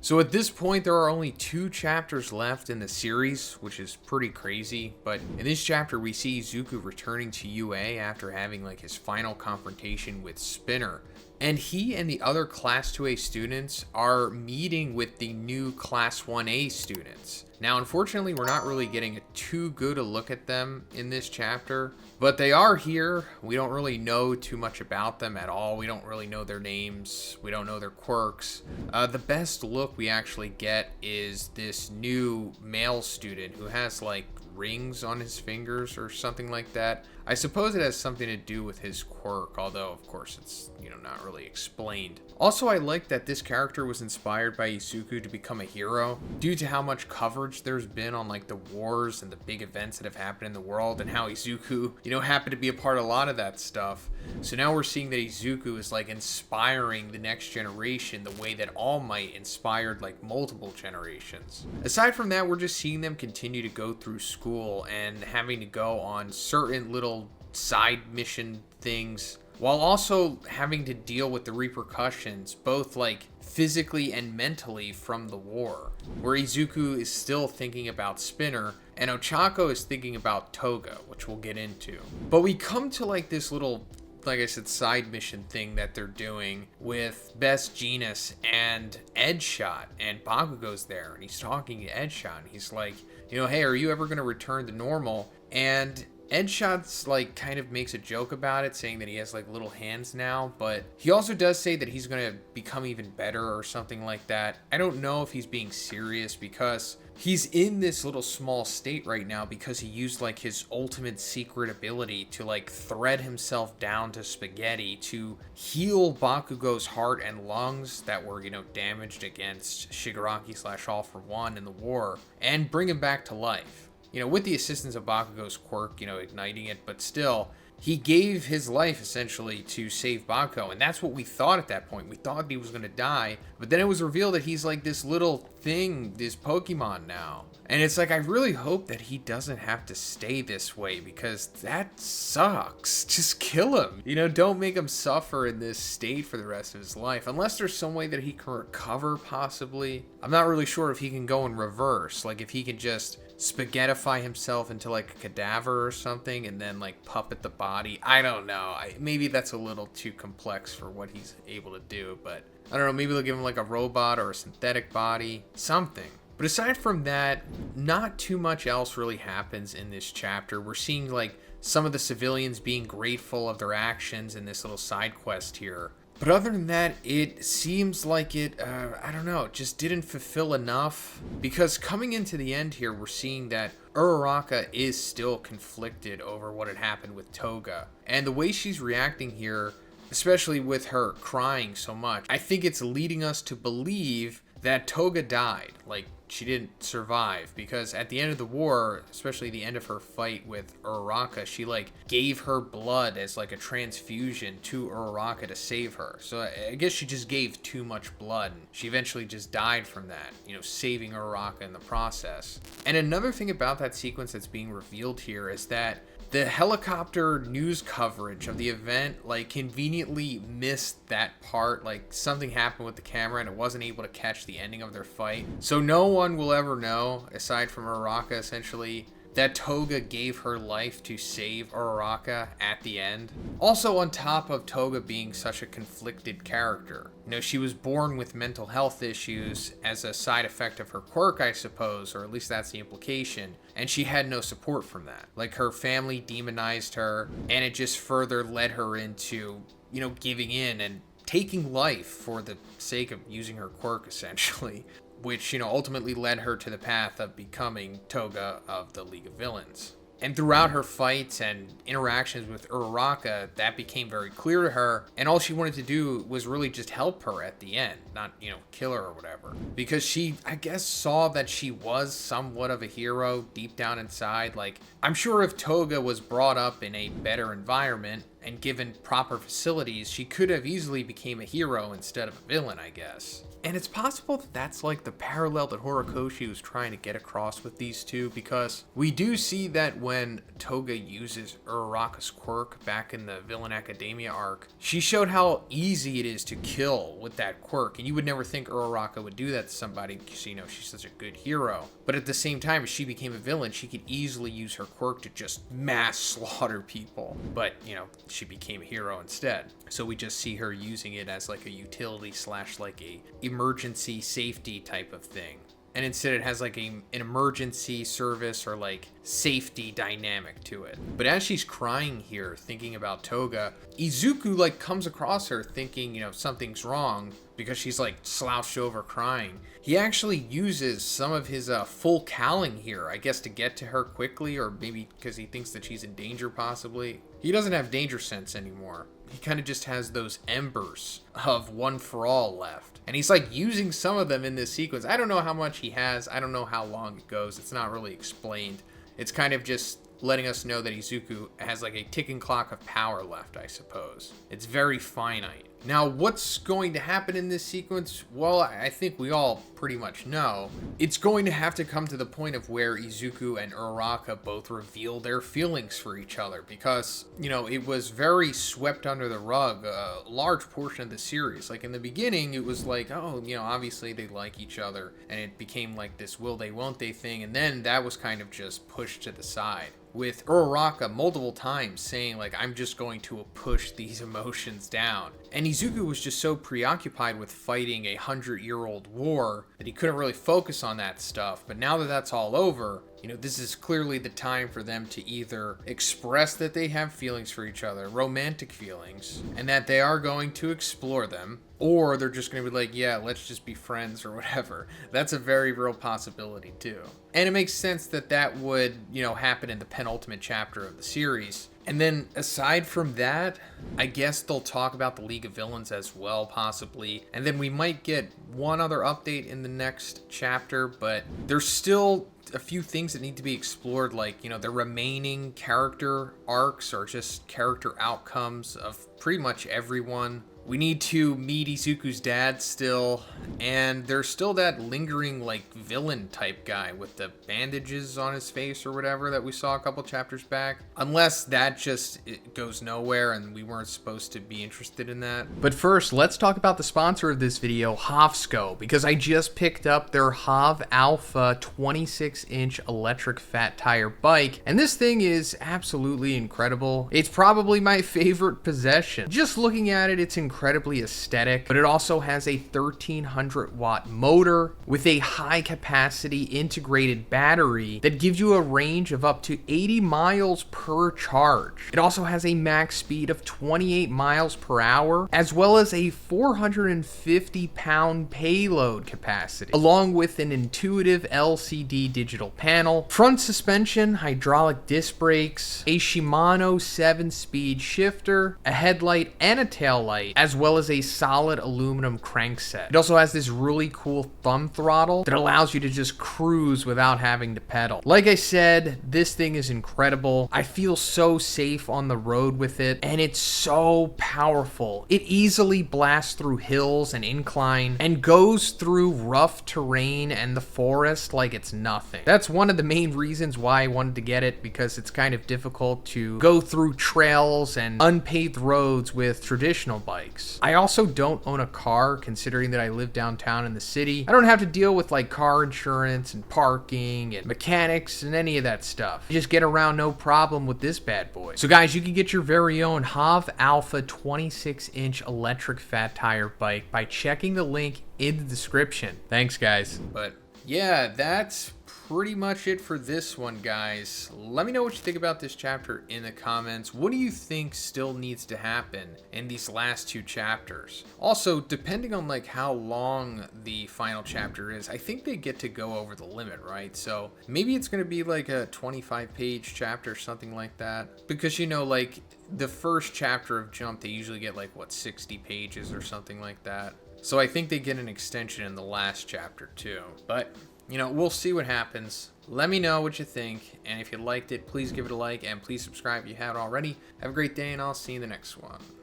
So at this point, there are only 2 chapters left in the series, which is pretty crazy. But in this chapter, we see Izuku returning to UA after having like his final confrontation with Spinner. And he and the other Class 2A students are meeting with the new Class 1A students. Now, unfortunately, we're not really getting too good a look at them in this chapter, but they are here. We don't really know too much about them at all. We don't really know their names. We don't know their quirks. The best look we actually get is this new male student who has like rings on his fingers or something like that. I suppose it has something to do with his quirk, although of course it's, not really explained. Also, I like that this character was inspired by Izuku to become a hero due to how much coverage there's been on like the wars and the big events that have happened in the world, and how Izuku, happened to be a part of a lot of that stuff. So now we're seeing that Izuku is like inspiring the next generation the way that All Might inspired like multiple generations. Aside from that, we're just seeing them continue to go through school and having to go on certain little side mission things, while also having to deal with the repercussions, both like physically and mentally, from the war, where Izuku is still thinking about Spinner and Ochako is thinking about Toga, which we'll get into. But we come to like this little, like I said, side mission thing that they're doing with Best Jeanist and Edshot, and Bakugo's there and he's talking to Edshot and he's like, hey, are you ever going to return to normal? And Edshot's like kind of makes a joke about it, saying that he has like little hands now, but he also does say that he's going to become even better or something like that. I don't know if he's being serious, because he's in this little small state right now because he used like his ultimate secret ability to like thread himself down to spaghetti to heal Bakugo's heart and lungs that were, damaged against Shigaraki / All for One in the war, and bring him back to life. With the assistance of Bakugo's quirk, igniting it, but still, he gave his life essentially to save Bakugo, and that's what we thought at that point. We thought he was going to die, but then it was revealed that he's like this little thing, this Pokemon now. And it's like, I really hope that he doesn't have to stay this way, because that sucks. Just kill him. Don't make him suffer in this state for the rest of his life, unless there's some way that he can recover, possibly. I'm not really sure if he can go in reverse, like if he can just spaghettify himself into like a cadaver or something and then like puppet the body. I don't know. Maybe that's a little too complex for what he's able to do, but I don't know, maybe they'll give him like a robot or a synthetic body, something. But aside from that, not too much else really happens in this chapter. We're seeing like some of the civilians being grateful of their actions in this little side quest here. But other than that, it seems like it, I don't know, just didn't fulfill enough. Because coming into the end here, we're seeing that Uraraka is still conflicted over what had happened with Toga. And the way she's reacting here, especially with her crying so much, I think it's leading us to believe that Toga died. Like, she didn't survive, because at the end of the war, especially the end of her fight with Uraraka, she like gave her blood as like a transfusion to Uraraka to save her. So I guess she just gave too much blood, and she eventually just died from that, saving Uraraka in the process. And another thing about that sequence that's being revealed here is that the helicopter news coverage of the event like conveniently missed that part. Like something happened with the camera and it wasn't able to catch the ending of their fight. So no one will ever know, aside from Uraraka essentially, that Toga gave her life to save Uraraka at the end. Also, on top of Toga being such a conflicted character, she was born with mental health issues as a side effect of her quirk, I suppose, or at least that's the implication, and she had no support from that. Like, her family demonized her, and it just further led her into, giving in and taking life for the sake of using her quirk, essentially, which, ultimately led her to the path of becoming Toga of the League of Villains. And throughout her fights and interactions with Uraraka, that became very clear to her, and all she wanted to do was really just help her at the end, not, kill her or whatever. Because she, I guess, saw that she was somewhat of a hero deep down inside. Like, I'm sure if Toga was brought up in a better environment and given proper facilities, she could have easily became a hero instead of a villain, I guess. And it's possible that that's like the parallel that Horikoshi was trying to get across with these two, because we do see that when Toga uses Uraraka's quirk back in the Villain Academia arc, she showed how easy it is to kill with that quirk. And you would never think Uraraka would do that to somebody because, you know, she's such a good hero. But at the same time, as she became a villain, she could easily use her quirk to just mass slaughter people. But, you know, she became a hero instead. So we just see her using it as like a utility slash like a emergency safety type of thing. And instead it has like an emergency service or like safety dynamic to it. But as she's crying here, thinking about Toga, Izuku like comes across her thinking, you know, something's wrong because she's like slouched over crying. He actually uses some of his full Calling here, I guess, to get to her quickly, or maybe because he thinks that she's in danger possibly. He doesn't have danger sense anymore. He kind of just has those embers of One for All left. And he's like using some of them in this sequence. I don't know how much he has. I don't know how long it goes. It's not really explained. It's kind of just letting us know that Izuku has like a ticking clock of power left, I suppose. It's very finite. Now, what's going to happen in this sequence? Well, I think we all pretty much know. It's going to have to come to the point of where Izuku and Uraraka both reveal their feelings for each other, because, you know, it was very swept under the rug, a large portion of the series. Like in the beginning, it was like, oh, you know, obviously they like each other, and it became like this will they, won't they thing, and then that was kind of just pushed to the side, with Uraraka multiple times saying like, I'm just going to push these emotions down. And Izuku was just so preoccupied with fighting a 100-year-old war that he couldn't really focus on that stuff. But now that that's all over, you know, this is clearly the time for them to either express that they have feelings for each other, romantic feelings, and that they are going to explore them, or they're just going to be like, yeah, let's just be friends or whatever. That's a very real possibility too. And it makes sense that that would, you know, happen in the penultimate chapter of the series. And then aside from that, I guess they'll talk about the League of Villains as well, possibly. And then we might get one other update in the next chapter, but there's still a few things that need to be explored, like, you know, the remaining character arcs or just character outcomes of pretty much everyone. We need to meet Izuku's dad still, and there's still that lingering, like, villain type guy with the bandages on his face or whatever that we saw a couple chapters back. Unless that just it goes nowhere and we weren't supposed to be interested in that. But first, let's talk about the sponsor of this video, Hovsco, because I just picked up their Hov Alpha 26-inch electric fat tire bike, and this thing is absolutely incredible. It's probably my favorite possession. Just looking at it, it's incredibly aesthetic, but it also has a 1300 watt motor with a high capacity integrated battery that gives you a range of up to 80 miles per charge. It also has a max speed of 28 miles per hour, as well as a 450 pound payload capacity, along with an intuitive LCD digital panel, front suspension, hydraulic disc brakes, a Shimano 7-speed shifter, a headlight and a tail light, as well as a solid aluminum crankset. It also has this really cool thumb throttle that allows you to just cruise without having to pedal. Like I said, this thing is incredible. I feel so safe on the road with it, and it's so powerful. It easily blasts through hills and incline and goes through rough terrain and the forest like it's nothing. That's one of the main reasons why I wanted to get it, because it's kind of difficult to go through trails and unpaved roads with traditional bikes. I also don't own a car, considering that I live downtown in the city. I don't have to deal with like car insurance and parking and mechanics and any of that stuff. I just get around no problem with this bad boy. So guys, you can get your very own Hov Alpha 26-inch electric fat tire bike by checking the link in the description. Thanks guys. But yeah, that's pretty much it for this one, guys. Let me know what you think about this chapter in the comments. What do you think still needs to happen in these last two chapters? Also, depending on like how long the final chapter is, I think they get to go over the limit, right? So maybe it's going to be like a 25-page chapter or something like that, because, you know, like the first chapter of Jump, they usually get like, what, 60 pages or something like that. So I think they get an extension in the last chapter too. But, you know, we'll see what happens. Let me know what you think, and if you liked it, please give it a like, and please subscribe if you haven't already. Have a great day, and I'll see you in the next one.